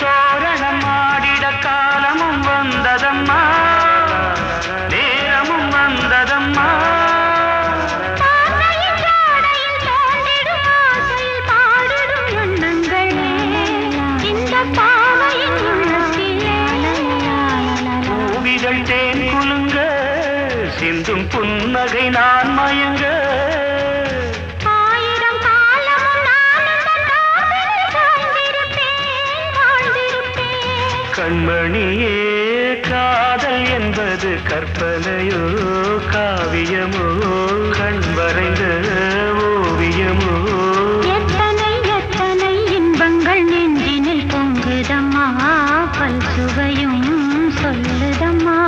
தோரணம் ஆடிட காலமும் வந்ததம்மா, நேரமும் வந்ததம்மா. பூவிகள் தேன் குலுங்க, சிந்தும் புன்னகை நான் மயங்க. கண்மணியே, காதல் என்பது கற்பனையோ காவியமோ கண் வரைந்த ஓவியமோ? எத்தனை எத்தனை இன்பங்கள் நெஞ்சினில் பொங்குதம்மா, பல் சுவையும் சொல்லுதம்மா.